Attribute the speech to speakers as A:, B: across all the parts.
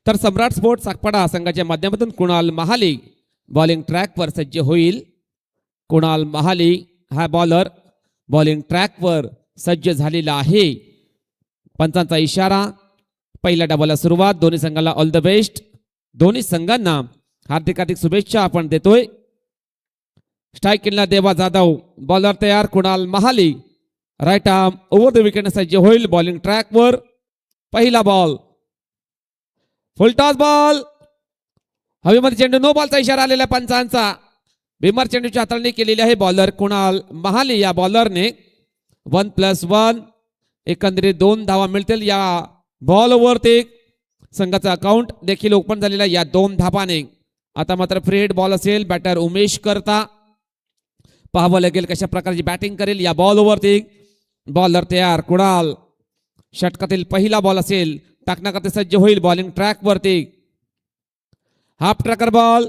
A: तर सम्राट स्पोर्ट्स सागपाडा संघाच्या माध्यमातून कुणाल महाले बॉलिंग ट्रॅकवर सज्ज होईल. कुणाल महाले हा बॉलर बॉलिंग ट्रॅकवर सज्ज झालेला आहे. पंचांचा इशारा. पहिल्या डावाला सुरुवात. दोन्ही संघाला ऑल द बेस्ट. दोन्ही संघांना हार्दिक हार्दिक शुभेच्छा आपण देतोय. स्ट्राईक केला देवा जाधव. बॉलर तयार Kunal Mahale. Right arm over the wicket सज्ज होईल. बॉलिंग ट्रॅकवर. पहिला बॉल फुलटॉस बॉल. हवेमध्ये चेंडू. नो बॉलचा इशारा आलेला पंचांचा. भीमर चेंडूची हाताळणी केलेली आहे बॉलर कुणाल महाले या बॉलरने. 1+1 एकंदरीत 2 धावा मिळतील या बॉलवरती. संघाचा अकाउंट देखील ओपन झालेला या 2 धावाने. आता मात्र फ्री हिट बॉल असेल. बॅटर उमेश करता. पाहावं लागेल कशा प्रकारची बॅटिंग करेल या बॉलवरती. बॉलर तयार कुणाल. षटकातील पहिला बॉल असेल. टाकण्याकरता सज्ज होईल. बॉलिंग ट्रॅक वरती. Half tracker ball.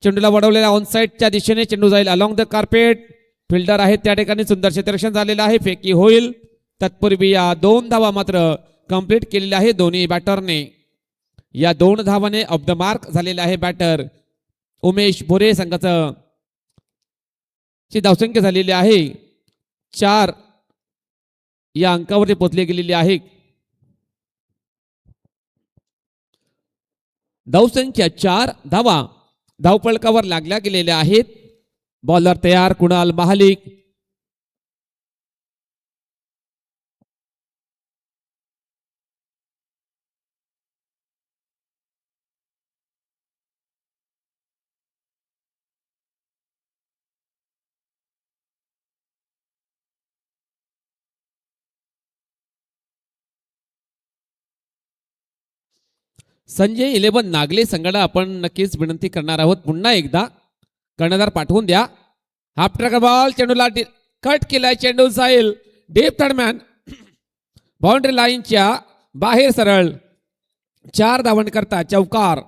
A: चेंडूला वडवलेला ऑन साइडच्या दिशेने चेंडू जाईल अलॉंग द कार्पेट. फिल्डर आहेत त्या ठिकाणी. सुंदर क्षेत्ररक्षण झालेलं आहे. फेकी होईल. तत्पूर्वी या 2 धावा मात्र कंप्लीट केलेल्या आहे दोन्ही बॅटरने. या 2 धावाने ऑफ द मार्क झालेला आहे बॅटर उमेश भोरे. संघाचं ची धावसंख्या झालेली आहे 4 या अंकावरती पोहोचली गेलेली आहे. धावसंख्या 4 धावा धावफलकावर लागल्या गेलेल्या आहेत. बॉलर तयार कुणाल महाले. संजय 11 नागले संघाला आपण नक्कीच विनंती करणार आहोत. पुन्हा एकदा कर्णधार पाठवून द्या. Half tracker ball. चेंडूला कट केलाय. चेंडू जाईल डीप थर्डमॅन बाउंड्री लाईनच्या बाहेर सरळ. 4 धावांकरता चौकार.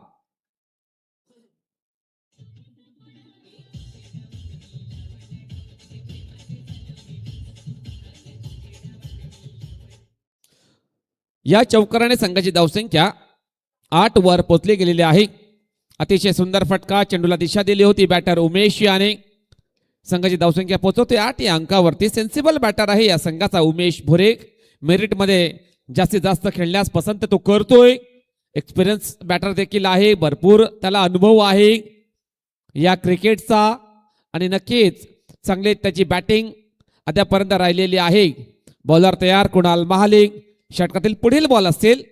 A: या चौकाराने संघाची धावसंख्या 8 वर पोचली गेलेली आहे. अतिशय सुंदर फटका. चेंडूला दिशा दिली होती बॅटर उमेश याने. संघाची धावसंख्या पोहोचवते 8 या अंकावरती. सेन्सिबल बॅटर आहे या संघाचा उमेश भोरे. मेरिटमध्ये जास्तीत जास्त खेळण्यास पसंत तो करतोय. एक्सपिरियन्स बॅटर देखील आहे. भरपूर त्याला अनुभव आहे या क्रिकेटचा आणि नक्कीच चांगली त्याची बॅटिंग अद्यापर्यंत राहिलेली आहे. बॉलर तयार कुणाल महाले. षटकातील पुढील बॉल असेल.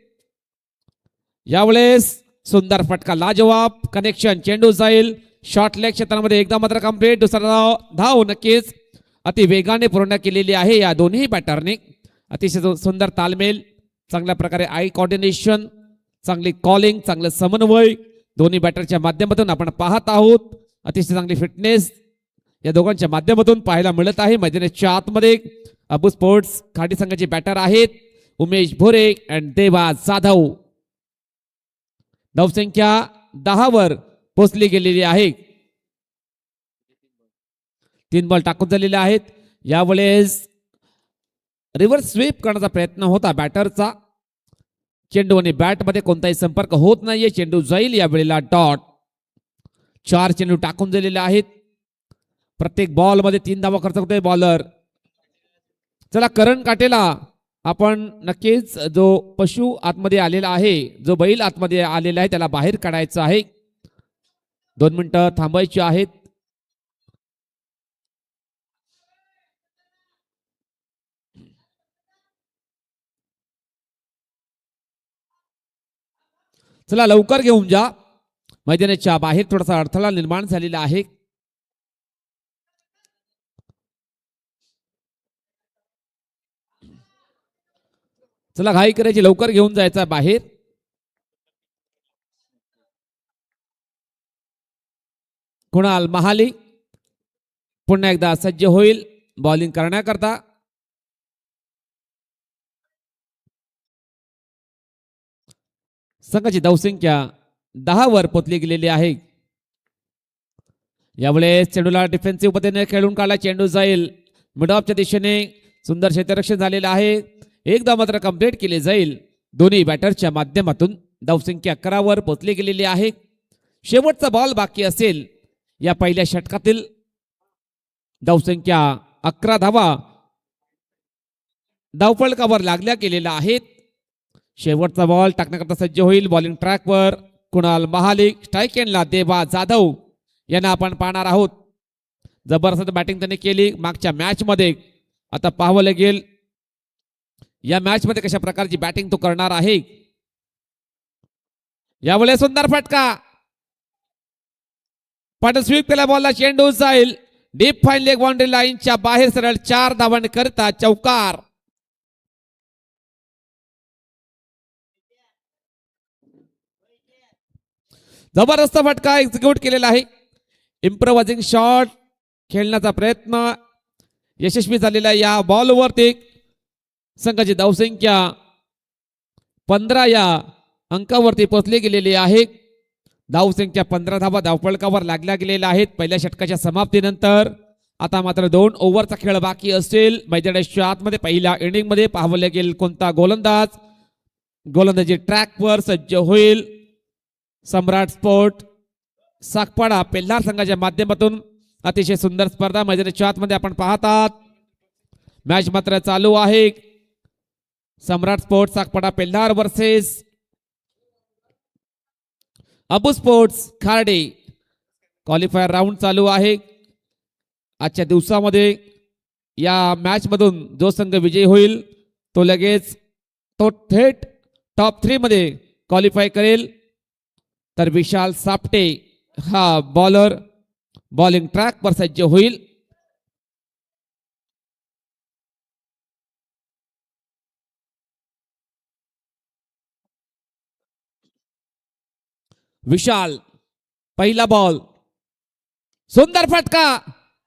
A: यावेळेस सुंदर फटका लाजवाब. कनेक्शन. चेंडू जाईल शॉर्ट लेग क्षेत्रामध्ये. एकदा मात्र कंप्लीट. दुसरा धाव नक्कीच अति वेगाने पूर्ण केलेली आहे या दोन्ही बॅटरने. अतिशय सुंदर तालमेल. चांगल्या प्रकारे आय कॉर्डिनेशन. चांगली कॉलिंग. चांगलं समन्वय दोन्ही बॅटरच्या माध्यमातून आपण पाहत आहोत. अतिशय चांगली फिटनेस या दोघांच्या माध्यमातून पाहायला मिळत आहे मैदानाच्या आतमध्ये. अबू स्पोर्ट्स खाडी संघाचे बॅटर आहेत उमेश भोरे अँड देवा जाधव. धावसंख्या 10 वर पोचली गेलेली आहे. 3 बॉल टाकून झालेले आहेत. यावेळेस रिव्हर्स स्वीप करण्याचा प्रयत्न होता बॅटरचा. चेंडू आणि बॅट मध्ये कोणताही संपर्क होत नाहीये. चेंडू जाईल यावेळेला डॉट. 4 चेंडू टाकून झालेले आहेत. प्रत्येक बॉल मध्ये 3 धावा खर्च होतोय बॉलर. चला करण काटेला आपण नक्कीच जो पशु आतमध्ये आलेला आहे, जो बैल आतमध्ये आलेला आहे त्याला बाहेर काढायचं आहे. 2 मिनिटं थांबायची आहेत. चला लवकर घेऊन जा. मैदानाच्या बाहेर थोडासा अडथळा निर्माण झालेला आहे. चला घाई करायची. लवकर घेऊन जायचा बाहेर. कुणाल महाले पुन्हा एकदा सज्ज होईल बॉलिंग करण्याकरता. संघाची धावसंख्या 10 वर पोचली गेलेली आहे. यावेळेस चेंडूला डिफेन्सिव्ह पद्धतीने खेळून काढला. चेंडू जाईल मिड ऑफच्या दिशेने. सुंदर क्षेत्ररक्षण झालेलं आहे. एकदा मात्र कंप्लीट केले जाईल दोन्ही बॅटरच्या माध्यमातून. धावसंख्या 11 वर पोहोचली गेलेली आहे. शेवटचा बॉल बाकी असेल या पहिल्या षटकातील. धावसंख्या 11 धावा धावफलकावर लागल्या गेलेल्या आहेत. शेवटचा बॉल टाकण्याकरता सज्ज होईल. बॉलिंग ट्रॅकवर कुणाल महाले, स्ट्राईक एंडला देवा जाधव यांना आपण पाहणार आहोत. जबरदस्त बॅटिंग त्यांनी केली मागच्या मॅच मध्ये. आता पाहावं लागेल या मॅच मध्ये कशा प्रकारची बॅटिंग तो करणार आहे. यावेळेस सुंदर फटका, पण स्वीप केला बॉलला, चेंडू जाईल डीप फाईन लेग बाउंड्री लाईनच्या बाहेर सरळ 4 धावांनी करता चौकार. जबरदस्त फटका एक्झिक्यूट केलेला आहे. इम्प्रोवायझिंग शॉट खेळण्याचा प्रयत्न यशस्वी झालेला या बॉलवरती. संघाची धावसंख्या 15 या अंकावरती पोहोचली गेलेली आहे. धावसंख्या 15 धावा धावफलकावर लागल्या गेलेल्या आहेत पहिल्या षटकाच्या समाप्तीनंतर. आता मात्र 2 ओव्हरचा खेळ बाकी असेल. मैदानाच्या आतमध्ये पहिल्या इनिंग मध्ये पाहावं लागेल कोणता गोलंदाजी ट्रॅकवर सज्ज होईल. सम्राट स्पोर्ट सागपाडा पेल्हार संघाच्या माध्यमातून अतिशय सुंदर स्पर्धा मैदानाच्या आतमध्ये आपण पाहतात. मॅच मात्र चालू आहे. Samrat sport Sagpada Pelhar versus Abu sports Kharde. Qualifier round चालू आहे. आजच्या दिवसामध्ये या मॅच मधून जो संघ विजयी होईल तो थेट टॉप 3 मध्ये क्वालिफाय करेल. तर विशाल सापटे हा बॉलर बॉलिंग ट्रॅकवर सज्ज होईल. विशाल पहिला बॉल, सुंदर फटका,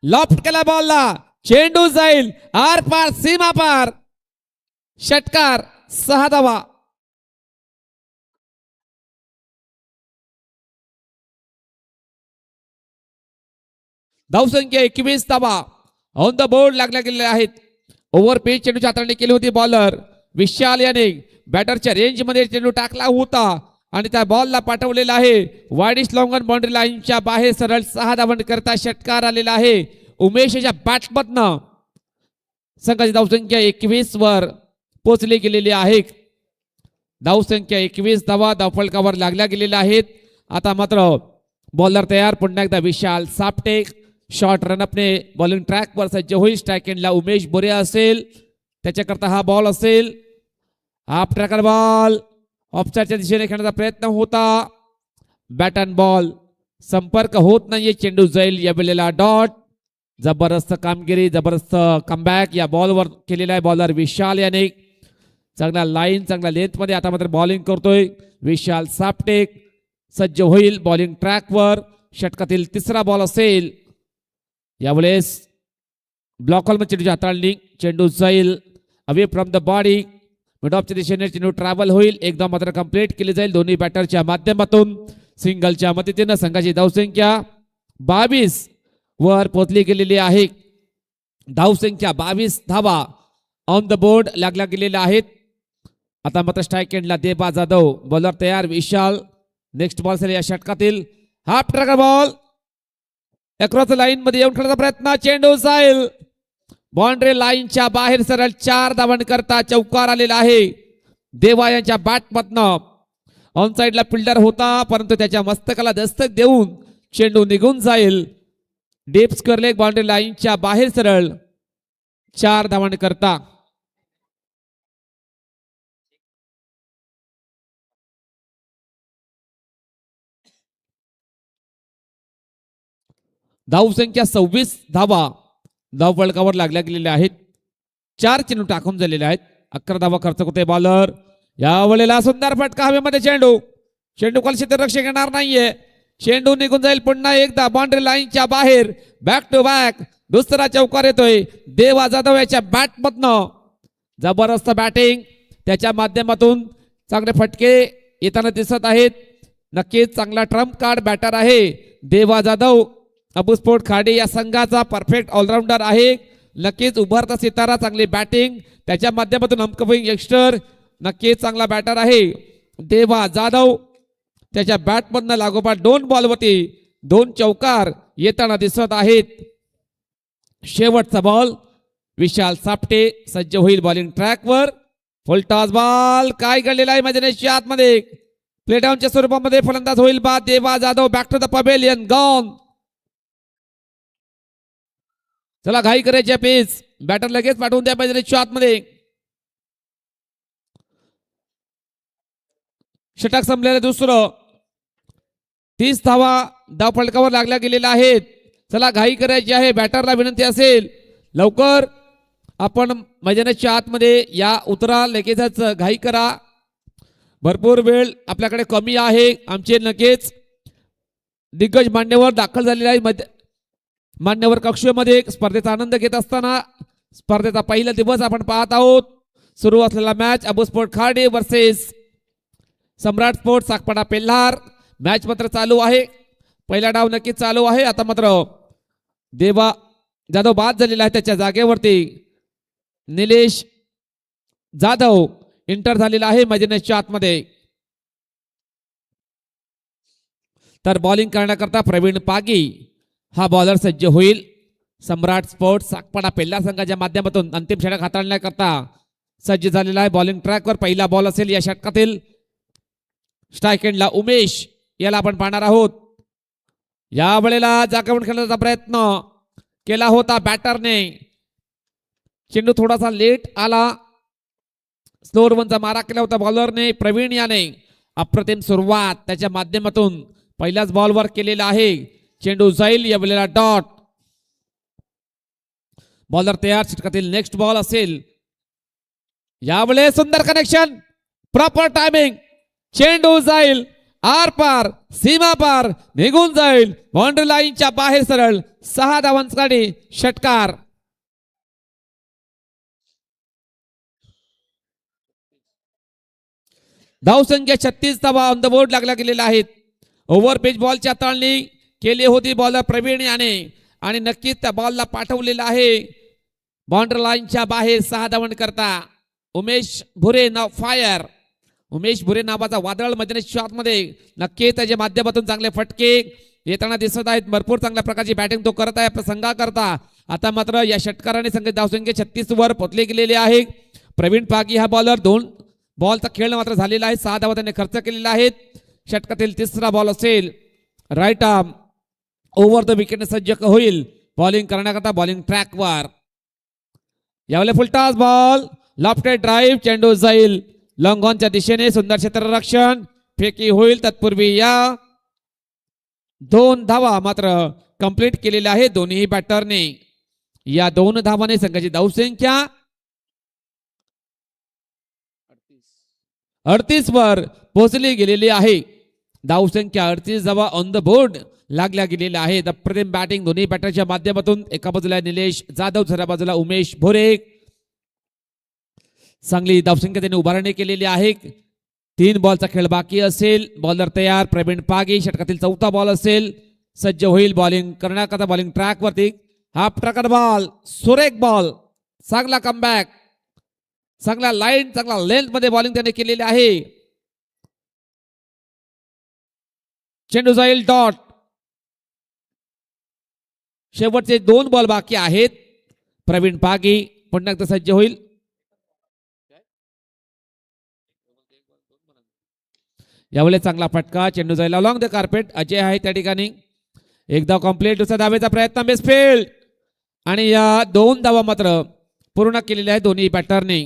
A: लॉफ्ट केला बॉलला, चेंडू जाईल आर पार सीमा पार, षटकार 6 धावा. धावसंख्या 21 धावा ऑन द बोर्ड लागल्या गेलेल्या आहेत. ओव्हर पेज चेंडूची हाताळणी केली होती बॉलर विशाल याने. बॅटरच्या रेंज मध्ये चेंडू टाकला होता आणि त्या बॉलला पाठवलेला आहे वाईडिश लॉंगन बाउंड्री लाईनच्या बाहेर सरळ 6 धावांनी करता षटकार आलेला आहे. उमेशच्या बॅटमधनं संघाची धावसंख्या 21 वर पोहोचली गेलेली आहे. धावसंख्या 21 धावा धावफलकावर लागल्या गेलेल्या आहेत. आता मात्र बॉलर तयार. पुन्हा एकदा विशाल सापटे शॉर्ट रनअपने बॉलिंग ट्रॅकवर सज्ज होईल. स्ट्राईक एंडला उमेश बोरे असेल, त्याच्याकरता हा बॉल असेल. हाफ ट्रॅकर बॉल ऑफसाईडच्या दिशेने खेळण्याचा प्रयत्न होता. बॅट अँड बॉल संपर्क होत नाहीये. चेंडू जाईल या वेळेला डॉट. जबरदस्त कामगिरी, जबरदस्त कमबॅक या बॉलवर केलेला आहे बॉलर विशाल याने. चांगला लाईन, चांगला लेंथ मध्ये आता मात्र बॉलिंग करतोय विशाल सापटे. सज्ज होईल बॉलिंग ट्रॅकवर. षटकातील 3रा बॉल असेल. यावेळेस ब्लॉक हॉल मध्ये चेंडूची हाताळणी, चेंडू जाईल away from the body, mid ऑफच्या दिशेने चेंडू ट्रॅव्हल होईल. एकदा मात्र कंप्लीट केली जाईल दोन्ही बॅटरच्या माध्यमातून. सिंगलच्या मदतीने संघाची धावसंख्या 22 वर पोहोचली गेलेली आहे. धावसंख्या 22 धावा ऑन द बोर्ड लागल्या गेलेल्या आहेत. आता मात्र स्ट्राईक एंडला देबा जाधव बॉलर तयार विशाल. नेक्स्ट बॉल असेल या षटकातील half tracker ball. Across line मध्ये येऊन खेळण्याचा प्रयत्न, चेंडू जाईल बाउंड्री लाईनच्या बाहेर सरळ 4 धावांनी करता चौकार आलेला आहे. देवा यांच्या बॅटमधनं ऑन साइडला फिल्डर होता परंतु त्याच्या मस्तकाला दस्तक देऊन चेंडू निघून जाईल. डीप स्क्वेअर लेग बाउंड्री लाईनच्या बाहेर सरळ 4 धावांनी करता. धावसंख्या 26 धावा धावफलकावर लागल्या गेलेल्या आहेत. 4 चेंडू टाकून झालेले आहेत. 11 धावा खर्च होते बॉलर. यावेळेला सुंदर फटका हवेमध्ये, चेंडू क्षेत्ररक्षक येणार नाहीये. चेंडू निघून जाईल पुन्हा एकदा बाउंड्री लाईनच्या बाहेर. बॅक टू बॅक दुसरा चौकार येतोय देवा जाधव याच्या बॅटमधनं. जबरदस्त बॅटिंग त्याच्या माध्यमातून चांगले फटके येताना दिसत आहेत. नक्कीच चांगला ट्रम्प कार्ड बॅटर आहे देवा जाधव. अबू स्पोर्ट खार्डे या संघाचा परफेक्ट ऑलराऊंडर आहे. नक्कीच उभारता सितारा, चांगली बॅटिंग त्याच्या माध्यमातून. हमकमिंग यंगस्टर नक्कीच चांगला बॅटर आहे. देवा जाधव त्याच्या बॅटमधनं लागोपाठ 2 बॉलवरती 2 चौकार येताना दिसत आहेत. शेवटचा बॉल विशाल सापटे सज्ज होईल बॉलिंग ट्रॅकवर. फुल टॉस बॉल काय घडलेला आहे मैदानाच्या आतमध्ये प्लेडाऊनच्या स्वरूपामध्ये फलंदाज होईल बाद. Deva Jadhav back to the pavilion gone. चला घाई करायची पेस बॅटर लगेच पाठवून द्या मैदानाच्या आतमध्ये. षटक संपलेलं दुसरं. 30 धावा धाव फलकावर लागल्या गेलेल्या आहेत. चला घाई करायची आहे. बॅटरला विनंती असेल लवकर आपण मैदानाच्या आतमध्ये या उतरा लगेचच घाई करा. भरपूर वेळ आपल्याकडे कमी आहे. आमचे नक्कीच दिग्गज मान्यवर दाखल झालेले आहे मान्यवर कक्षेमध्ये स्पर्धेचा आनंद घेत असताना स्पर्धेचा पहिला दिवस आपण पाहत आहोत. सुरू असलेला match Abu sport Khade versus Samrat sport Sakpada Pelhar. Match मात्र चालू आहे. पहिला डाव नक्कीच चालू आहे. आता मात्र देवा जाधव बाद झालेला आहे. त्याच्या जागेवरती निलेश जाधव इंटर झालेला आहे मैदानाच्या आतमध्ये. तर बॉलिंग करण्याकरता प्रवीण पागी हा बॉलर सज्ज होईल. सम्राट स्पोर्ट्स साकपाडा पेल्हार संघाच्या माध्यमातून अंतिम षटक हाताळण्याकरता सज्ज झालेला आहे. बॉलिंग ट्रॅकवर पहिला बॉल असेल या षटकातील. स्ट्राईक एंडला उमेश याला आपण पाहणार आहोत. या वेळेला जागवून खेळण्याचा प्रयत्न केला होता बॅटरने. चेंडू थोडासा लेट आला. स्लोअर वनचा मारा केला होता बॉलरने. प्रवीण याने अप्रतिम सुरुवात त्याच्या माध्यमातून पहिल्याच बॉलवर केलेला आहे. चेंडू जाईल या वेळेला डॉट. बॉलर तयार. षटकातील नेक्स्ट बॉल असेल. यावेळेस सुंदर कनेक्शन प्रॉपर टायमिंग. चेंडू जाईल आर पार सीमा पार निघून जाईल बाउंड्री लाईनच्या बाहेर सरळ. 6 धावांसाठी षटकार. धावसंख्या 36 धावा ऑन द बोर्ड लागल्या गेलेल्या आहेत. ओव्हर पिच बॉलच्या ताळणी केली होती बॉलर प्रवीण याने आणि नक्कीच त्या बॉलला पाठवलेला आहे बाउंड्री लाईनच्या बाहेर. 6 धावन करता उमेश भुरे नाव फायर. उमेश भुरे नावाचा वादळ मैदानाच्या आतमध्ये नक्की त्याच्या माध्यमातून चांगले फटके येताना दिसत आहेत. भरपूर चांगल्या प्रकारची बॅटिंग तो करत आहे आपल्या संघाकरता. आता मात्र या षटकाराने संघ धावसंख्या 36 वर पोहोचले गेलेले आहे. प्रवीण पागी हा बॉलर. 2 बॉलचा खेळ मात्र झालेला आहे. 6 धावा त्याने खर्च केलेला आहेत. षटकातील तिसरा बॉल असेल. Right arm over the wicket सज्ज होईल बॉलिंग करण्याकरता बॉलिंग ट्रॅकवर. यावेळी फुलटॉस बॉल लॉफ्टेड ड्राईव्ह. चेंडू जाईल लॉंग ऑनच्या दिशेने. सुंदर क्षेत्ररक्षण फेकी होईल. तत्पूर्वी या 2 धावा मात्र कंप्लीट केलेल्या आहे दोन्ही बॅटरने. या 2 धावाने संघाची धावसंख्या 38 वर पोहोचली गेलेली आहे. धावसंख्या 38 धावा ऑन द बोर्ड लागल्या गेलेल्या आहेत. अप्रतिम बॅटिंग दोन्ही बॅटरच्या माध्यमातून. एका बाजूला निलेश जाधव दुसऱ्या बाजूला उमेश भोरे. चांगली धावसंख्या त्यांनी उभारणी केलेली आहे. 3 बॉलचा खेळ बाकी असेल. बॉलर तयार प्रवीण पागी. षटकातील 4था बॉल असेल. सज्ज होईल बॉलिंग करण्याकरता बॉलिंग ट्रॅक वरती. हाफ ट्रॅकर बॉल सुरेख बॉल. चांगला कमबॅक. चांगला लाईन चांगला लेंथ मध्ये बॉलिंग त्याने केलेली आहे. चेंडू जाईल डॉट. शेवटचे 2 बॉल बाकी आहेत. प्रवीण पागी पुन्हा एकदा सज्ज होईल. यावेळी चांगला फटका. चेंडू जायला लॉंग द कार्पेट. अजय आहे त्या ठिकाणी. एकदा कॉम्प्लीट. दुसऱ्या धावेचा प्रयत्न मिसफील्ड आणि या 2 धावा मात्र पूर्ण केलेल्या आहेत दोन्ही बॅटरने.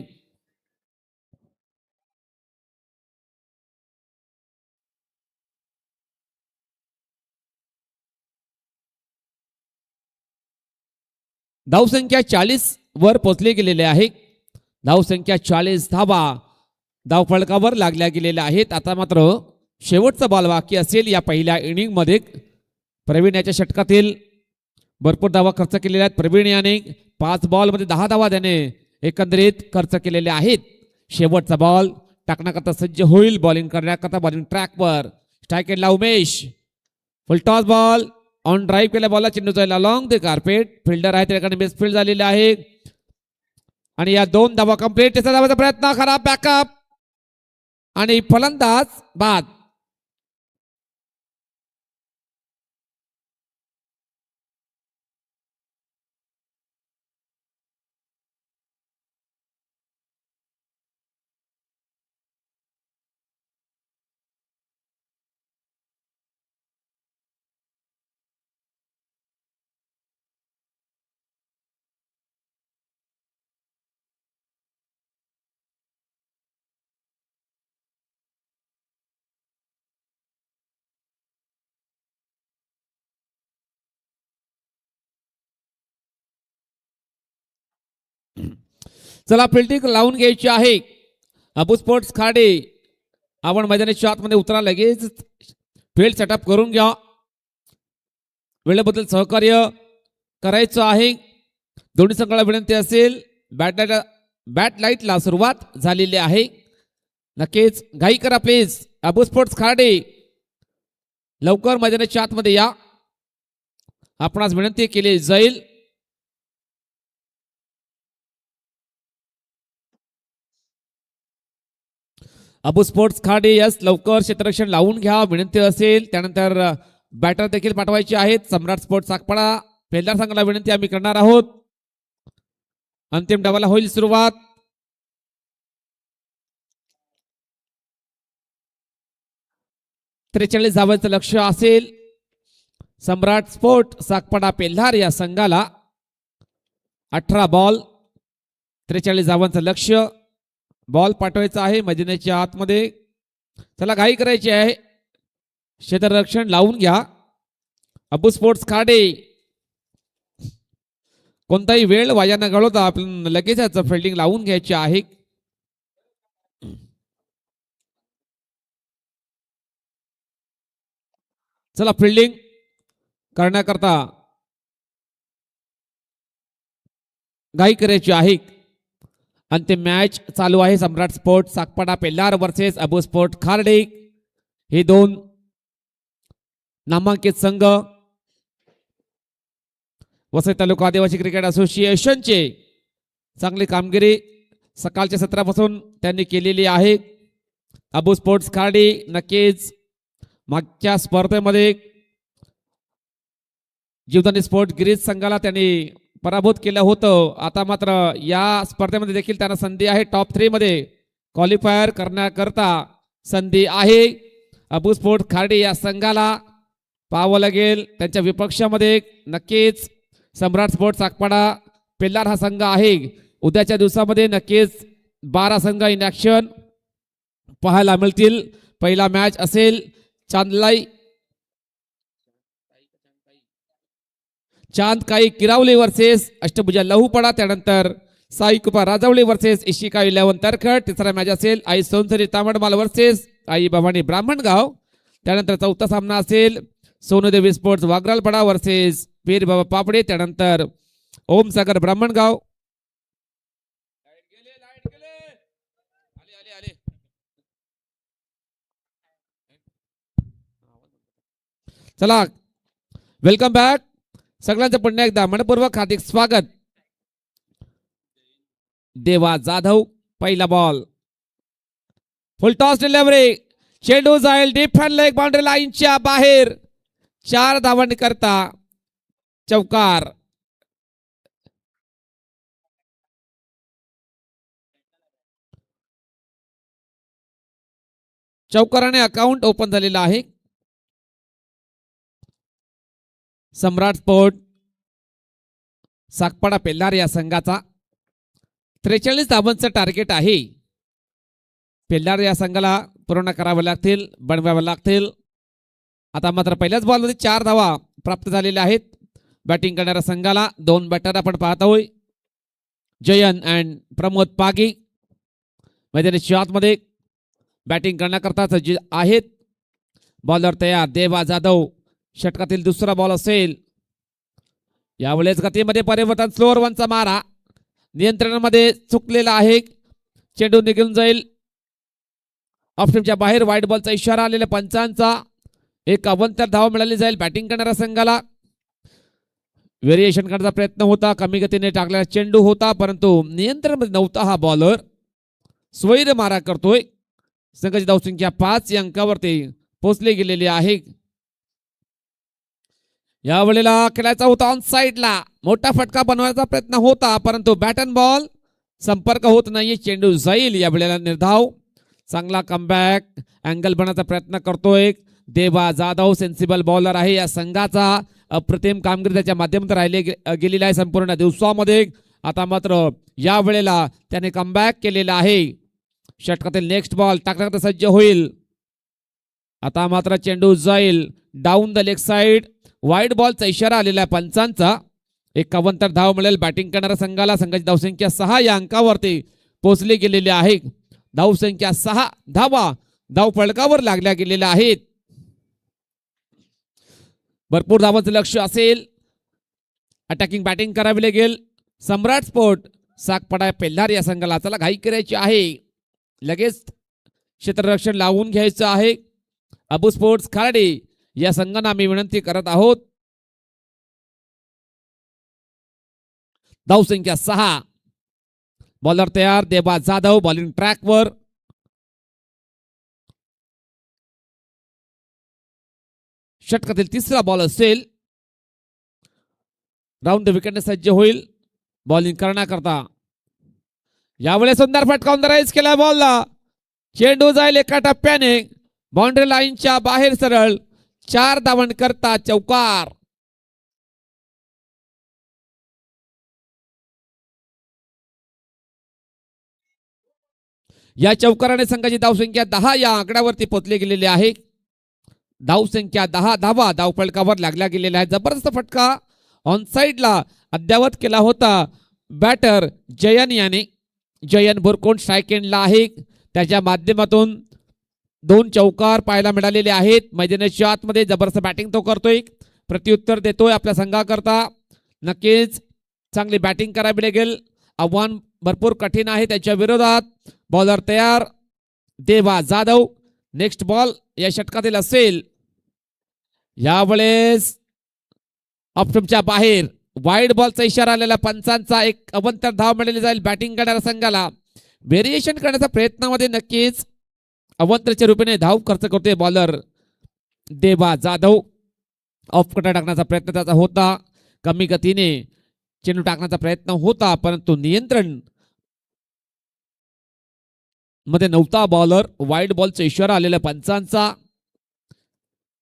A: धावसंख्या 40 वर पोहोचले गेलेले आहे. धावसंख्या 40 धावा धावफलकावर लागल्या गेलेल्या आहेत. आता मात्र शेवटचा बॉल बाकी असेल या पहिल्या इनिंग मध्ये. प्रवीण याच्या षटकातील भरपूर धावा खर्च केलेल्या आहेत. प्रवीण याने 5 बॉल मध्ये 10 धावा त्याने एकंदरीत खर्च केलेल्या आहेत. शेवटचा बॉल टाकण्याकरता सज्ज होईल बॉलिंग करण्याकरता बॉलिंग ट्रॅकवर. स्ट्राईक एंडला Umesh. Full toss ball on drive केल्या बॉलला चेंडू जायला लॉंग द कार्पेट. फिल्डर आहे त्याकडे मिसफील्ड झालेले आहे आणि या 2 धावा कंप्लीट. तिसऱ्या धावाचा प्रयत्न खराब बॅकअप. आणि फलंदाज बाद. चला फिल्डिंग लावून घ्यायची आहे. अबू स्पोर्ट्स खाडे आपण मैदानाच्या आतमध्ये उतरा, लगेच फील्ड सेटअप करून घ्या. वेळेबद्दल सहकार्य करायचं आहे. दोन्ही संघाला विनंती असेल, बॅट लाईटला सुरुवात झालेली आहे. नक्कीच घाई करा प्लीज. अबू स्पोर्ट्स खाडे लवकर मैदानाच्या आतमध्ये या, आपणास विनंती केली जाईल. अबू स्पोर्ट्स खाडे यस लवकर क्षेत्ररक्षण लावून घ्या, विनंती असेल. त्यानंतर बॅटर देखील पाठवायचे आहेत. सम्राट स्पोर्ट्स साकपाडा फेलदार संघाला विनंती आम्ही करणार आहोत. अंतिम डावाला होईल सुरुवात. त्रेचाळीस धावांचं लक्ष असेल सम्राट स्पोर्ट साकपाडा पेल्हार या संघाला. 18 बॉल 43 धावांचं लक्ष. बॉल पाठवायचा आहे मैदानाच्या आतमध्ये. चला घाई करायची आहे, क्षेत्ररक्षण लावून घ्या. अबू स्पोर्ट्स खाडे कोणताही वेळ वाया न घालवता आपण लगेच याचं फिल्डिंग लावून घ्यायची आहे. चला फिल्डिंग करण्याकरता घाई करायची आहे. अंतिम मॅच चालू आहे. Samrat sport Sakpada Pelhar versus Abu sport Kharde. हे दोन नामांकित संघ वसई तालुका आदिवासी क्रिकेट असोसिएशनचे चांगली कामगिरी सकाळच्या सत्रापासून त्यांनी केलेली आहे. अबू स्पोर्ट्स खार्डे नक्कीच मागच्या स्पर्धेमध्ये जीवदानी स्पोर्ट गिरीज संघाला त्यांनी पराभूत केलं होतं. आता मात्र या स्पर्धेमध्ये देखील त्यांना संधी आहे. टॉप 3 मध्ये क्वालिफायर करण्याकरता संधी आहे. अबू स्पोर्ट खार्डे या संघाला पाहावं लागेल. त्यांच्या विपक्षामध्ये नक्कीच सम्राट स्पोर्ट साकपाडा पेल्हार हा संघ आहे. उद्याच्या दिवसामध्ये नक्कीच 12 संघ इन ॲक्शन पाहायला मिळतील. पहिला मॅच असेल चांदकाई किरावली वर्सेस अष्टभुजा लहूपडा. त्यानंतर साई कृपा राजवली वर्सेस इशिका 11 तरखड. तिसरा मॅच असेल आई सोनसरी तामडमाल वर्सेस आई भवानी ब्राह्मणगाव. त्यानंतर चौथा सामना असेल सोनूदेवी स्पोर्ट्स वागरालपडा वर्सेस पीर बाबा पापडे. त्यानंतर ओम सागर ब्राह्मणगाव. चला वेलकम बॅक सगळ्यांचं पुन्हा एकदा मनपूर्वक हार्दिक स्वागत. देवा जाधव पहिला बॉल फुल टॉस डिलिव्हरी. चेंडू जाईल डिफेंड लेग बाउंड्री लाईनच्या बाहेर. 4 धावांनी करता चौकार. चौकाराने अकाउंट ओपन झालेला आहे. सम्राट स्पोर्ट साकपाडा पेल्हार या संघाचा 43 धावांचं टार्गेट आहे. पेल्हार या संघाला पूर्ण करावे लागतील, बनवावे लागतील. आता मात्र पहिल्याच बॉलमध्ये 4 धावा प्राप्त झालेल्या आहेत. बॅटिंग करणाऱ्या संघाला 2 बॅटर आपण पाहतोय. जयन अँड प्रमोद पागी मैदानाच्या आतमध्ये बॅटिंग करण्याकरता सज्ज आहेत. बॉलर तयार देवा जाधव. षटकातील दुसरा बॉल असेल. यावेळेस गतीमध्ये परिवर्तन. स्लोअर वनचा मारा नियंत्रणामध्ये चुकलेला आहे. चेंडू निघून जाईल ऑप्शनच्या बाहेर. वाईट बॉलचा इशारा आलेला पंचांचा. 51 धाव मिळाली जाईल बॅटिंग करणाऱ्या संघाला. व्हेरिएशन करण्याचा प्रयत्न होता, कमी गतीने टाकलेला चेंडू होता, परंतु नियंत्रणामध्ये नव्हता हा बॉलर. स्वैर मारा करतोय. संघाची धावसंख्या 5 या अंकावरती पोहोचली गेलेली आहे. यावेळेला खेळायचा होता ऑन साइडला, मोठा फटका बनवायचा प्रयत्न होता परंतु बॅट अँड बॉल संपर्क होत नाहीये. चेंडू जाईल. यावेळेला निर्धाव. चांगला कमबॅक अँगल बनवण्याचा प्रयत्न करतोय देवा जाधव. सेन्सिबल बॉलर आहे. या संघाचा अप्रतिम कामगिरी त्याच्या माध्यमातून राहिले गेलेली आहे संपूर्ण दिवसामध्ये. आता मात्र या वेळेला त्याने कमबॅक केलेला आहे. षटकातील नेक्स्ट बॉल टाकण्याकरता सज्ज होईल. आता मात्र चेंडू जाईल down the leg side. Wide बॉलचा इशारा आलेला आहे पंचांचा. 51 धाव मिळेल बॅटिंग करणाऱ्या संघाला. संघाची धावसंख्या 6 या अंकावरती पोहोचली गेलेली आहे. धावसंख्या 6 धावा धाव फलकावर लागल्या गेलेल्या आहेत. भरपूर धावांचं लक्ष असेल. अटॅकिंग बॅटिंग करावी लागेल. सम्राट स्पोर्ट सागपडा पेल्हार या संघाला चला घाई करायची आहे. लगेच क्षेत्ररक्षण लावून घ्यायचं आहे. अबू स्पोर्ट्स खार्डी या संघांना आम्ही विनंती करत आहोत. धावसंख्या 6. बॉलर तयार देवा जाधव बॉलिंग ट्रॅकवर. षटकातील तिसरा बॉल असेल. राऊंड द विकेटने सज्ज होईल बॉलिंग करण्याकरता. यावेळेस सुंदर फटकावून राईज केला बॉलला. चेंडू जाईल एका टप्प्याने बाउंड्री लाईनच्या बाहेर सरळ. 4 धावन करता चौकार. या चौकाराने संघाची धावसंख्या 10 या आकड्यावरती पोहोचली गेलेली आहे. धावसंख्या 10 धावा धाव फलकावर लागल्या गेलेल्या आहेत. जबरदस्त फटका ऑन साइडला अद्यावत केला होता बॅटर जयन याने. जयन बुरकोन स्ट्राईक एंडला आहे. त्याच्या माध्यमातून 2 चौकार पाहायला मिळालेले आहेत. मैदानाच्या आतमध्ये जबरदस्त बॅटिंग तो करतोय. प्रत्युत्तर देतोय आपल्या संघाकरता. नक्कीच चांगली बॅटिंग करावी लागेल. आव्हान भरपूर कठीण आहे त्याच्या विरोधात. बॉलर तयार देवा जाधव. नेक्स्ट बॉल या षटकातील असेल. यावेळेस ऑप्शनच्या बाहेर वाईड बॉलचा इशारा आलेला पंचांचा. 51 धाव मिळाली जाईल बॅटिंग करणाऱ्या संघाला. व्हेरिएशन करण्याच्या प्रयत्नामध्ये नक्कीच अवंतरच्या रूपाने धाव खर्च करतोय बॉलर देवा जाधव. ऑफ कटा टाकण्याचा प्रयत्न त्याचा होता. कमी गतीने चेंडू टाकण्याचा प्रयत्न होता परंतु नियंत्रण मध्ये नव्हता बॉलर. वाईड बॉलचा इशारा आलेला पंचांचा.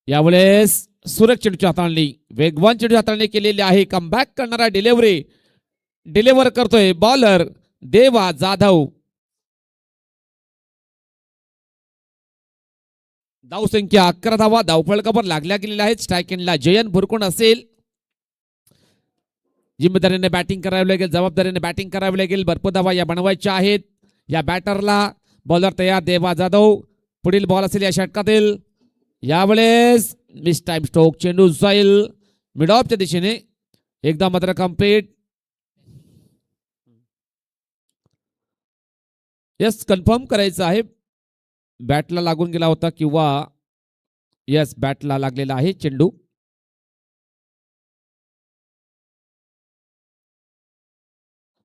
A: यावेळेस सुरक्षित चेंडूची हाताळणी वेगवान चेंडूची हाताळणी केलेली आहे. कमबॅक करणारा डिलिव्हर करतोय बॉलर देवा जाधव. धावसंख्या 11 धावा धावफलकावर लागल्या गेलेल्या आहेत. स्ट्राईक एंडला जयन बुरकोन असेल. जिम्मेदारीने बॅटिंग करावी लागेल. जबाबदारीने बॅटिंग करावी लागेल. भरपूर धावा या बनवायच्या आहेत या बॅटरला. बॉलर तयार देवा जाधव. पुढील बॉल असेल या षटकातील. यावेळेस मिस टाइम स्ट्रोक. चेंडू जाईल मिड ऑफच्या दिशेने. एकदा मात्र कम्प्लीट. यस कन्फर्म करायचं आहे बॅटला लागून गेला होता किंवा यस बॅटला लागलेला आहे चेंडू.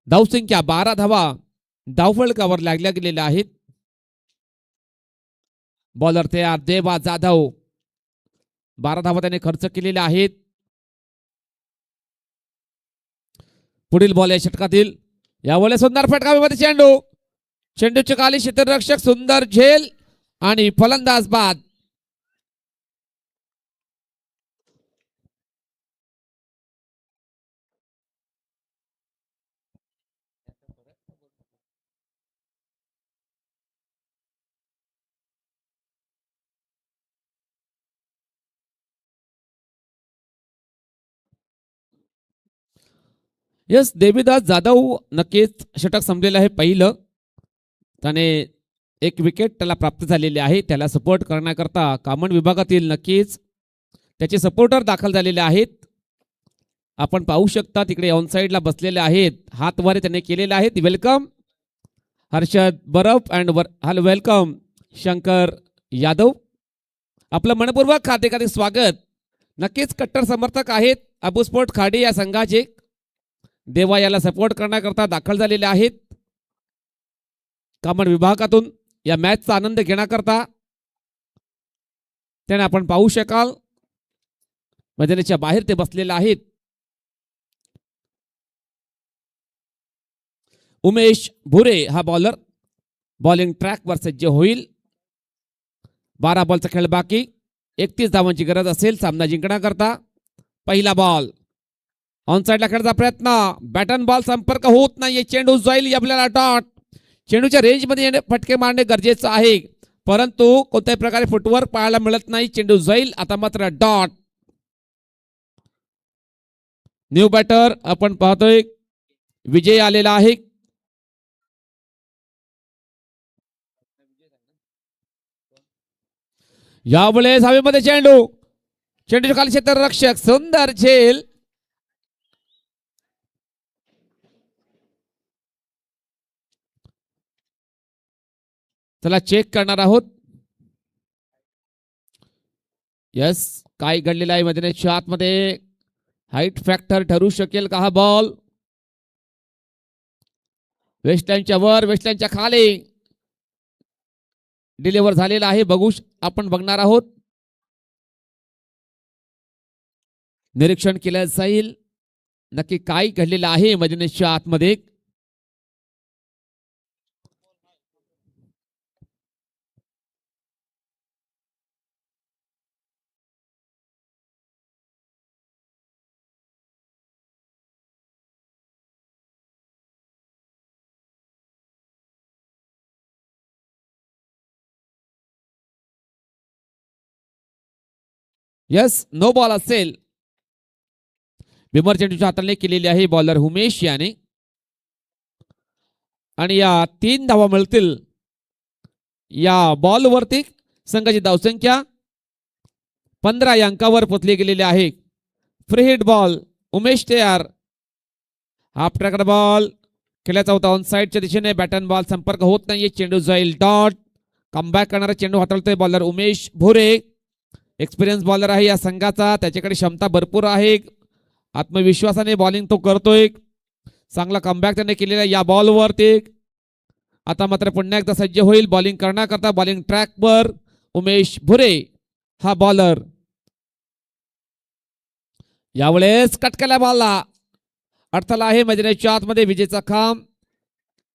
A: धावसंख्या 12 धावा धावफलकावर लागल्या गेलेल्या आहेत. बॉलर तयार देवा जाधव. 12 धावा त्याने खर्च केलेल्या आहेत. पुढील बॉल या षटकातील. यावेळेस सुंदर फटकामध्ये चेंडू. चेंडूच्या खाली क्षेत्ररक्षक सुंदर झेल आणि फलंदाज बाद. यस देवीदास जाधव नक्कीच षटक संपलेलं आहे पहिलं. त्याने 1 विकेट त्याला प्राप्त झालेली आहे. त्याला सपोर्ट करण्याकरता कामन विभागातील नक्कीच त्याचे सपोर्टर दाखल झालेले आहेत. आपण पाहू शकता तिकडे ऑन साइडला बसलेले आहेत. हातवारे त्याने केलेले आहेत. वेलकम हर्षद बरफ and hello welcome Shankar Yadav. आपलं मनपूर्वक हार्दिक स्वागत. नक्कीच कट्टर समर्थक आहेत अबू स्पोर्ट खाडी या संघाचे. देवा याला सपोर्ट करण्याकरता दाखल झालेले आहेत. कामन विभागातून या मॅचचा आनंद घेण्याकरता त्याने आपण पाहू शकाल मैदानाच्या बाहेर ते बसलेले आहेत. उमेश भुरे हा बॉलर बॉलिंग ट्रॅकवर सज्ज होईल. 12 बॉलचा खेळ बाकी, 31 धावांची गरज असेल सामना जिंकण्याकरता. पहिला बॉल ऑन साइडला खेळायचा प्रयत्न, बॅटन बॉल संपर्क होत नाहीये. चेंडू जाईल आपल्याला डॉट. चेंडूच्या रेंजमध्ये फटके मारणे गरजेचं आहे, परंतु कोणत्याही प्रकारे फुटवर्क पाहायला मिळत नाही. चेंडू जाईल. आता मात्र डॉट. न्यू बॅटर आपण पाहतोय विजय आलेला आहे. यावेळेस हवेमध्ये चेंडू, चेंडूच्या खाली क्षेत्ररक्षक सुंदर झेल. चला चेक करणार आहोत. यस, काय घडलेलं आहे मैदानाच्या आतमध्ये. हाईट फॅक्टर ठरू शकेल का हा बॉल. वेस्टलाईनच्या वर, वेस्टलाईनच्या खाली डिलिव्हर झालेला आहे. आपण बघणार आहोत. निरीक्षण केलं जाईल नक्की काय घडलेलं आहे मैदानाच्या आतमध्ये. यस, नो बॉल असेल. बिमर चेंडूच्या हाताने केलेली आहे बॉलर उमेश याने, आणि या 3 धावा मिळतील. या बॉलवरती संघाची धावसंख्या 15 या अंकावर पोचली गेलेली आहे. फ्री हिट बॉल उमेश तयार. हाफ ट्रॅकर बॉल खेळायचा होता ऑन साइडच्या दिशेने. बॅटन बॉल संपर्क होत नाहीये. चेंडू जाईल डॉट. कमबॅक करणारा चेंडू हाताळतोय बॉलर उमेश भुरे. एक्सपिरियन्स बॉलर आहे या संघाचा, त्याच्याकडे क्षमता भरपूर आहे. आत्मविश्वासाने बॉलिंग तो करतोय. चांगला कमबॅक त्याने केलेला या बॉलवरती. आता मात्र पुन्हा एकदा सज्ज होईल बॉलिंग करण्याकरता. बॉलिंग ट्रॅकवर उमेश भुरे हा बॉलर. यावेळेस कट केला बॉलला अडथळा आहे मैदानाच्या आतमध्ये. विजेचा खांब,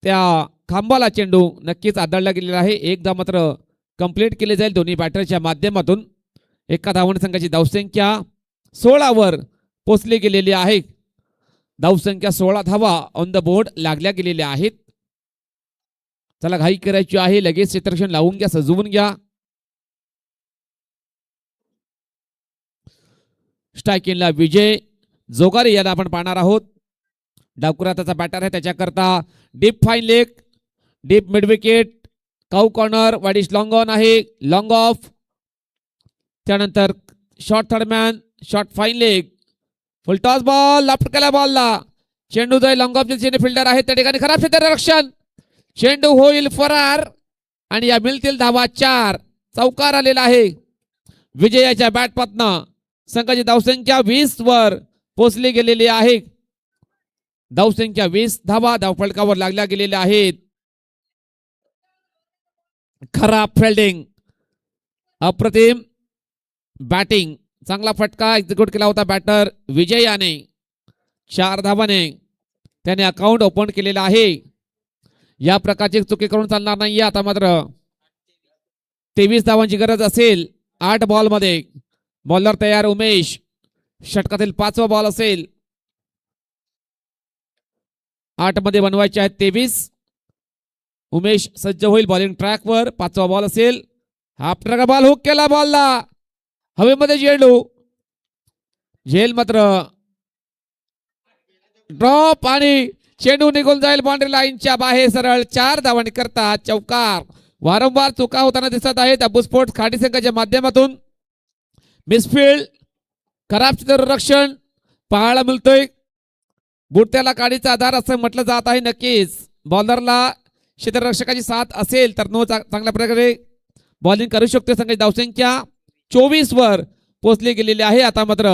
A: त्या खांबाला चेंडू नक्कीच आदळला गेलेला आहे. एकदा मात्र कंप्लीट केले जाईल दोन्ही बॅटरच्या माध्यमातून. एका धावणे संघाची धावसंख्या 16 वर पोचली गेलेली आहे. धावसंख्या 16 धावा ऑन द बोर्ड लागल्या गेलेल्या आहेत. चला घाई करायची आहे, लगेच क्षेत्ररक्षण लावून घ्या, सजवून घ्या. स्ट्रायकिंगला विजय जोगारे याला आपण पाहणार आहोत. डावकुराताचा बॅटर आहे, त्याच्याकरता deep fine leg, deep mid wicket, cow corner, widish long on आहे, लॉंग ऑफ. त्यानंतर short third man, short fine leg, फुल टॉस बॉल, लाफ्ट केला बॉलला. चेंडू जाईल लॉंग ऑफ चे फिल्डर आहे त्या ठिकाणी. खराब क्षेत्ररक्षण, चेंडू होईल फरार आणि या मिळतील धावा 4. चौकार आलेला आहे. विजयाच्या बॅटपातनं संघाची धावसंख्या 20 वर पोचली गेलेली आहे. धावसंख्या 20 धावा धावफलकावर लागल्या गेलेल्या आहेत. खराब फिल्डिंग, अप्रतिम बॅटिंग, चांगला फटका एक्झिक्यूट केला होता बॅटर विजयाने. 4 धावाने त्याने अकाउंट ओपन केलेला आहे. या प्रकारची चुकी करून चालणार नाहीये. आता मात्र 23 धावांची गरज असेल 8 बॉल मध्ये. बॉलर तयार उमेश, षटकातील 5वा बॉल असेल. 8 मध्ये बनवायचे आहेत 23. उमेश सज्ज होईल बॉलिंग ट्रॅकवर. 5वा बॉल असेल. हाफ ट्रॅक बॉल हुक केला बॉलला, हवेमध्ये चेंडू, झेल मात्र ड्रॉप आणि चेंडू निघून जाईल बाउंड्री लाईनच्या बाहेर सरळ. 4 धावांनी करता चौकार. वारंवार चुका होताना दिसत आहेत अबू स्पोर्ट्स खाडी संघाच्या माध्यमातून. मिसफिल्ड, खराब क्षेत्ररक्षण पाहायला मिळतोय. बुटत्याला काडीचा आधार असं म्हटलं जात आहे. नक्कीच बॉलरला क्षेत्ररक्षकाची साथ असेल तर नो चांगल्या प्रकारे बॉलिंग करू शकतो. संघाची धावसंख्या 24 वर पोहोचली गेलेली आहे. आता मात्र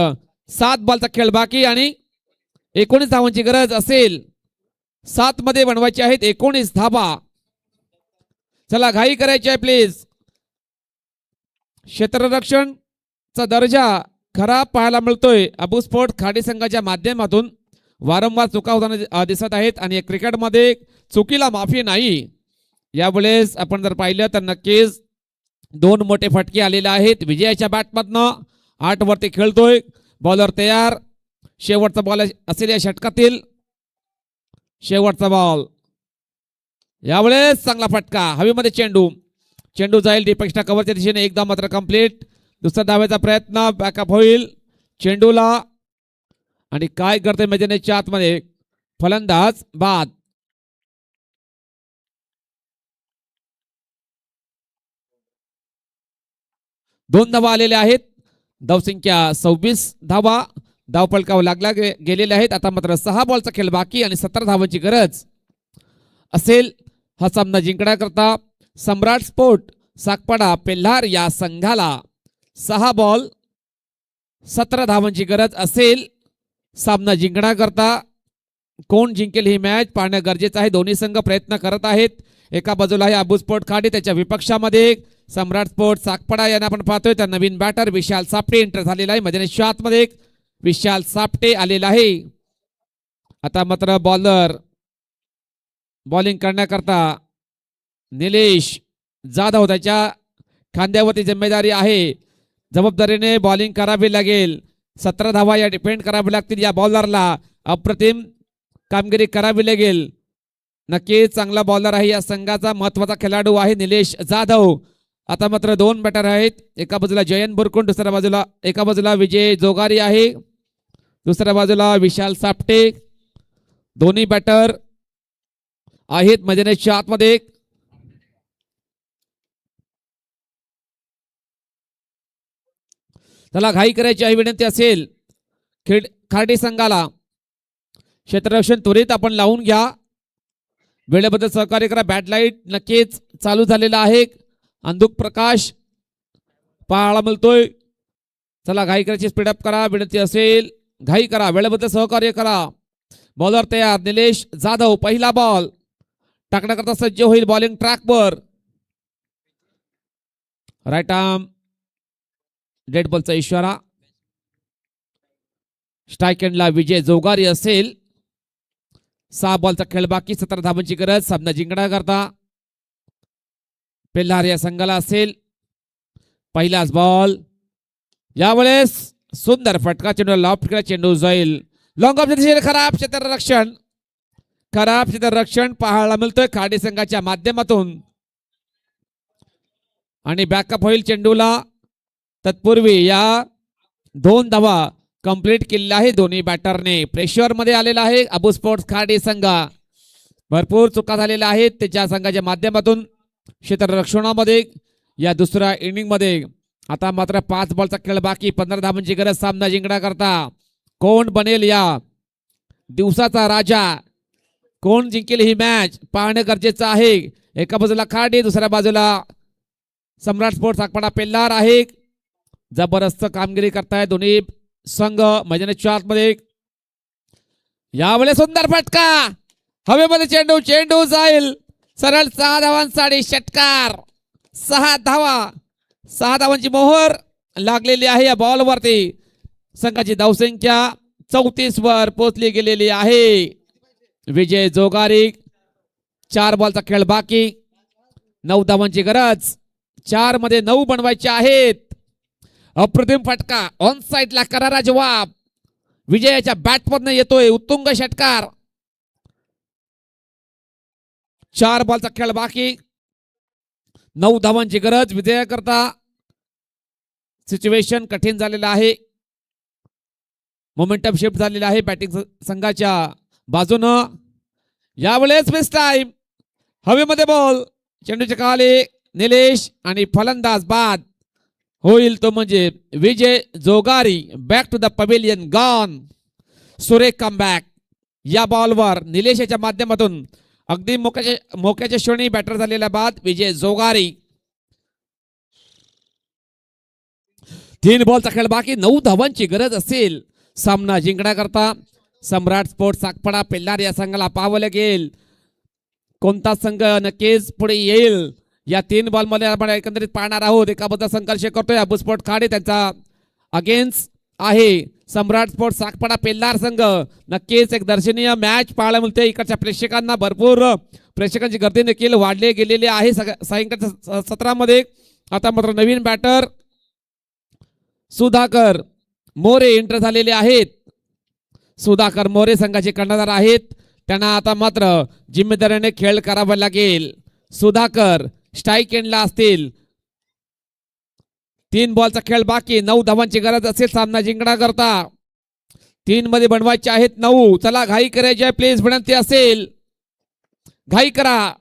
A: 7 बॉलचा खेळ बाकी आणि 19 धावांची गरज असेल. 7 मध्ये बनवायची आहेत 19 धावा. चला घाई करायची आहे प्लीज. क्षेत्ररक्षणचा दर्जा खराब पाहायला मिळतोय. अबुस्फोट खाडी संघाच्या माध्यमातून वारंवार चुका होताना दिसत आहेत आणि क्रिकेटमध्ये चुकीला माफी नाही. यावेळेस आपण जर पाहिलं तर नक्कीच दोन मोठे फटके आलेले आहेत. विजयाच्या बॅटमधनं 8 वरती खेळतोय. बॉलर तयार. शेवटचा बॉल असेल या षटकातील. शेवटचा बॉल. यावेळेस चांगला फटका. हवेमध्ये चेंडू. चेंडू जाईल डिपेक्स्टा कव्हरच्या दिशेने. एकदा मात्र कंप्लीट. दुसरा धावायचा प्रयत्न. बॅकअप होईल चेंडूला. आणि काय करते मैदानाच्या आतमध्ये फलंदाज बाद. दोन धावा आलेल्या आहेत. धावसंख्या 26 धावा धावफलकावर लागला गेलेल्या आहेत. आता मात्र 6 बॉलचा खेळ बाकी आणि 17 धावांची गरज असेल हा सामना जिंकण्याकरता. सम्राट स्पोर्ट सागपाडा पेल्हार या संघाला 6 बॉल 17 धावांची गरज असेल सामना जिंकण्याकरता. कोण जिंकेल ही मॅच पाहणं गरजेचं आहे. दोन्ही संघ प्रयत्न करत आहेत. एका बाजूला आहे अबुस्फोट खाडी. त्याच्या विपक्षामध्ये सम्राट स्पोर्ट सागपाडा यांना आपण पाहतोय. त्या नवीन बॅटर विशाल सापटे एंटर झालेला आहे. मैदानाच्या आतमध्ये विशाल सापटे आलेला आहे. आता मात्र बॉलर बॉलिंग करण्याकरता निलेश जाधव. त्याच्या खांद्यावरती जिम्मेदारी आहे. जबाबदारीने बॉलिंग करावी लागेल. 17 धावा या डिफेंड करावी लागतील. या बॉलरला अप्रतिम कामगिरी करावी लागेल. नक्कीच चांगला बॉलर आहे या संघाचा. महत्वाचा खेळाडू आहे निलेश जाधव. आता मात्र 2 बॅटर आहेत. एका बाजूला जयंत बुरकुंड. दुसऱ्या बाजूला एका बाजूला विजय जोगारी आहे. दुसऱ्या बाजूला विशाल सापटे. दोन्ही बॅटर आहेत मैदानाच्या आतमध्ये. त्याला घाई करायची आहे विनंती असेल खाडी संघाला. क्षेत्ररक्षण त्वरित आपण लावून घ्या. वेळेबद्दल सहकार्य करा. बॅट लाईट नक्कीच चालू झालेला आहे. अंधुक प्रकाश पाहायला मिळतोय. चला घाई करायची स्पीडअप करा विनंती असेल. घाई करा. वेळेबद्दल सहकार्य करा. बॉलर तयार निलेश जाधव. पहिला बॉल टाकण्याकरता सज्ज होईल. बॉलिंग ट्रॅकवर. राईट आर्म डेड बॉलचा इशारा. स्ट्राईक एंडला विजय जोगारी असेल. 6 बॉलचा खेळ बाकी. 17 धावांची गरज सामना जिंकण्याकरता पेल्हार या संघाला असेल. पहिलाच बॉल. यावेळेस सुंदर फटका. चेंडू लॉफ्ट केला. चेंडू जाईल लॉंग ऑफ दिशेने. खराब क्षेत्ररक्षण. खराब क्षेत्ररक्षण पाहायला मिळतोय खाडी संघाच्या माध्यमातून. आणि बॅकअप होईल चेंडूला. तत्पूर्वी या 2 धावा कंप्लीट केलेल्या आहे दोन्ही बॅटरने. प्रेशर मध्ये आलेला आहे अबुस्फोट खाडी संघ. भरपूर चुका झालेल्या आहेत त्याच्या संघाच्या माध्यमातून क्षेत्ररक्षणामध्ये या दुसऱ्या इनिंग मध्ये. आता मात्र 5 बॉलचा खेळ बाकी. 15 धावांची गरज सामना जिंकण्याकरता. कोण बनेल या दिवसाचा राजा. कोण जिंकेल ही मॅच पाहणं गरजेचं आहे. एका बाजूला खाडी. दुसऱ्या बाजूला सम्राट स्पोर्ट्स सागपाडा पेल्हार आहे. जबरदस्त कामगिरी करताय दोन्ही संघ मैदानाच्या आतमध्ये. यावेळेस सुंदर फटका. हवेमध्ये चेंडू. चेंडू जाईल सरळ. 6 धावांसाठी षटकार. 6 धावा. 6 धावांची मोहर लागलेली आहे या बॉलवरती. संघाची धावसंख्या 34 वर पोहोचली गेलेली आहे. विजय जोगारी. 4 बॉलचा खेळ बाकी. 9 धावांची गरज. 4 मध्ये 9 बनवायचे आहेत. अप्रतिम फटका. ऑन साइडला करारा जवाब. विजयाच्या बॅटमधून येतोय उत्तुंग षटकार. 4 बॉलचा खेळ बाकी. 9 धावांची गरज विजयाकरता. सिच्युएशन कठीण झालेलं आहे. मोमेंटम शिफ्ट झालेला आहे बॅटिंग संघाच्या बाजूनं. यावेळेस मिस टाइम. हवेमध्ये बॉल. चेंडूच्या खाली निलेश आणि फलंदाज बाद होईल तो म्हणजे Vijay Jogari. Back to the pavilion gone. सुरेख कमबॅक. या बॉलवर निलेशच्या माध्यमातून अगदी मोक्याच्या श्रेणी बॅटर झालेल्या बाद विजय जोगारी. 3 बॉलचा खेळ बाकी. 9 धावांची गरज असेल सामना जिंकण्याकरता. सम्राट स्पोर्ट्स सागपाडा पेल्हार या संघाला पाहावं लागेल कोणता संघ नक्कीच पुढे येईल या 3 बॉलमध्ये आपण एकंदरीत पाहणार आहोत. एकाबद्दल संघर्ष करतोय अबू स्पोर्ट खाडे, त्यांचा अगेन्स्ट आहे सम्राट स्पोर्ट साखपाडा पेल्लार संघ. नक्कीच एक दर्शनीय मॅच पाहायला मिळते. इकडच्या प्रेक्षकांना भरपूर प्रेक्षकांची गर्दी देखील वाढले गेलेली आहे सायंकाळच्या सत्रामध्ये. आता मात्र नवीन बॅटर सुधाकर मोरे एंटर झालेले आहेत. सुधाकर मोरे संघाचे कर्णधार आहेत. त्यांना आता मात्र जिम्मेदारीने खेळ करावा लागेल. सुधाकर स्ट्राईक एंडला असतील. 3 बॉलचा खेळ बाकी. 9 धावांची गरज असेल सामना जिंकण्याकरता. 3 मध्ये बनवायचे आहेत 9. चला घाई करायची आहे प्लीज, विनंती असेल घाई करा.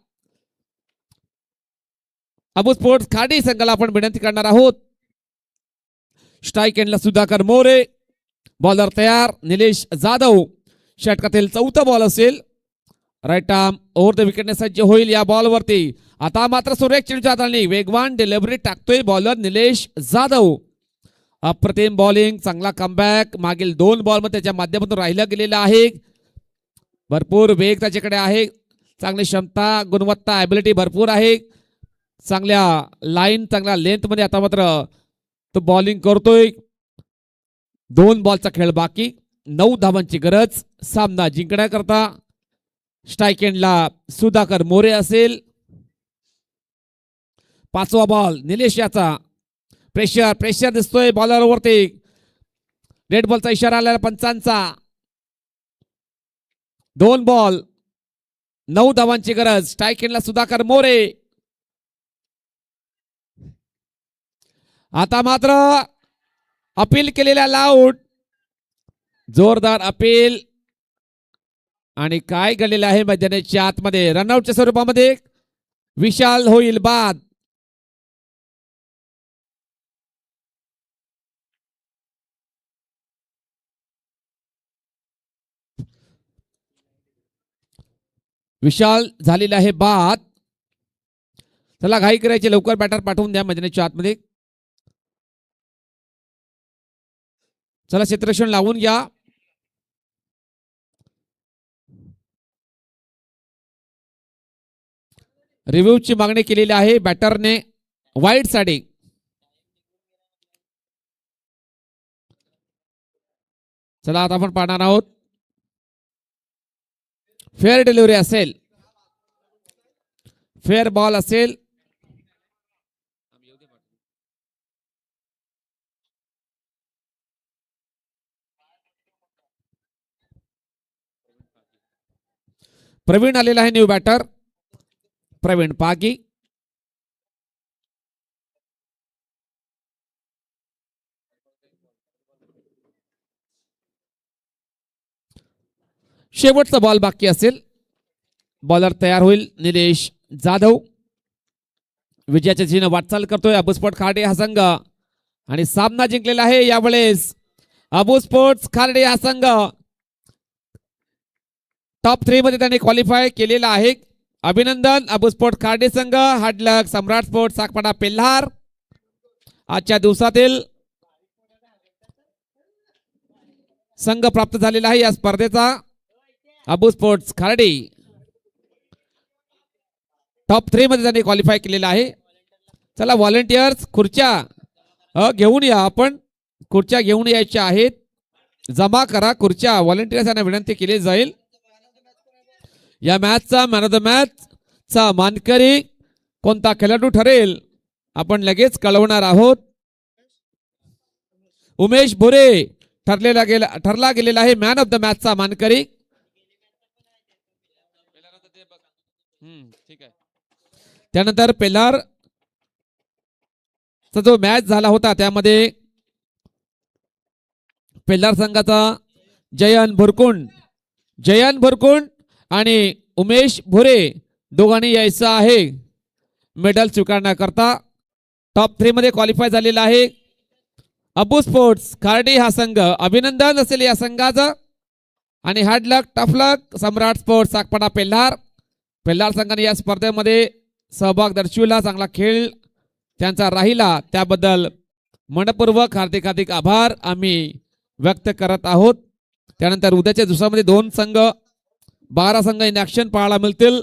A: अबू स्पोर्ट्स खाडी संघाला आपण विनंती करणार आहोत. स्ट्राईक एंडला सुधाकर मोरे. बॉलर तयार निलेश जाधव. षटकातील 4था बॉल असेल. राईट आर्म ओव्हर द विकेटने सज्ज होईल या बॉलवरती. आता मात्र सुरेख चेंडूच्या हाताळणी वेगवान डिलिव्हरी टाकतोय बॉलर निलेश जाधव. अप्रतिम बॉलिंग, चांगला कमबॅक. मागील 2 बॉलमध्ये त्याच्या माध्यमातून राहिलं गेलेलं आहे. भरपूर वेग त्याच्याकडे आहे. चांगली क्षमता, गुणवत्ता, ॲबिलिटी भरपूर आहे. चांगल्या लाईन, चांगल्या लेंथमध्ये आता मात्र तो बॉलिंग करतोय. 2 बॉलचा खेळ बाकी. 9 धावांची गरज सामना जिंकण्याकरता. स्ट्राईक एंडला सुधाकर मोरे असेल. 5वा बॉल निलेश याचा. प्रेशर दिसतोय बॉलरवरती. रेड बॉलचा इशारा आलेला पंचांचा. 2 बॉल 9 धावांची गरज. स्ट्राईक एंडला सुधाकर मोरे. आता मात्र अपील केलेल्या लाऊड, जोरदार अपील. आणि काय घडलेलं आहे मैदानाच्या आतमध्ये. रनआउटच्या स्वरूपामध्ये विशाल होईल बाद. विशाल झालेला आहे बाद. चला घाई करायची, लवकर बॅटर पाठवून द्या मैदानाच्या आतमध्ये. चला क्षेत्ररक्षण लावून घ्या. रिव्ह्यूची मागणी केलेली आहे बॅटरने वाईड साठी. चला आता आपण पाहणार आहोत. फेअर डिलिव्हरी असेल, फेअर बॉल असेल. प्रवीण आलेला आहे न्यू बॅटर. प्रवीण पागी. शेवटचा बॉल बाकी असेल. बॉलर तयार होईल निलेश जाधव. विजयाच्या दिशेने वाटचाल करतोय अबू स्पोर्ट्स खार्डे हा संघ. आणि सामना जिंकलेला आहे यावेळेस अबू स्पोर्ट्स खार्डे हा संघ. टॉप 3 मध्ये त्यांनी क्वालिफाय केलेला आहे. अभिनंदन अबू स्पोर्ट्स खार्डे संघ. हार्ड लक सम्राट स्पोर्ट्स साखपाडा पेल्हार. आजच्या दिवसातील संघ प्राप्त झालेला आहे या स्पर्धेचा. अबू स्पोर्ट्स खार्डे टॉप 3 मध्ये त्यांनी क्वालिफाय केलेला आहे. चला व्हॉलेंटियर्स खुर्च्या घेऊन या. आपण खुर्च्या घेऊन यायच्या आहेत. जमा करा खुर्च्या. व्हॉलेंटियर्स यांना विनंती केली जाईल. या मॅचचा मॅन ऑफ द मॅच चा मानकरी कोणता खेळाडू ठरेल आपण लगेच कळवणार आहोत. उमेश भुरे ठरला गेलेला आहे मॅन ऑफ द मॅच चा मानकरी. त्यानंतर पेलार जो मॅच झाला होता त्यामध्ये पेलार संघाचा जयन भुरकुंड आणि उमेश भुरे दोघांनी यायचं आहे मेडल स्वीकारण्याकरता. टॉप 3 मध्ये क्वालिफाय झालेला आहे अबू स्पोर्ट्स खार्डे हा संघ. अभिनंदन असेल या संघाचं. आणि हार्ड लक टफ लक सम्राट स्पोर्ट्स साखपाडा पेल्हार संघाने या स्पर्धेमध्ये सहभाग दर्शविला. चांगला खेळ त्यांचा राहिला त्याबद्दल मनपूर्वक हार्दिक आभार आम्ही व्यक्त करत आहोत. त्यानंतर उद्याच्या दिवसामध्ये 2 संघ 12 संघ इन ॲक्शन पाहायला मिळतील.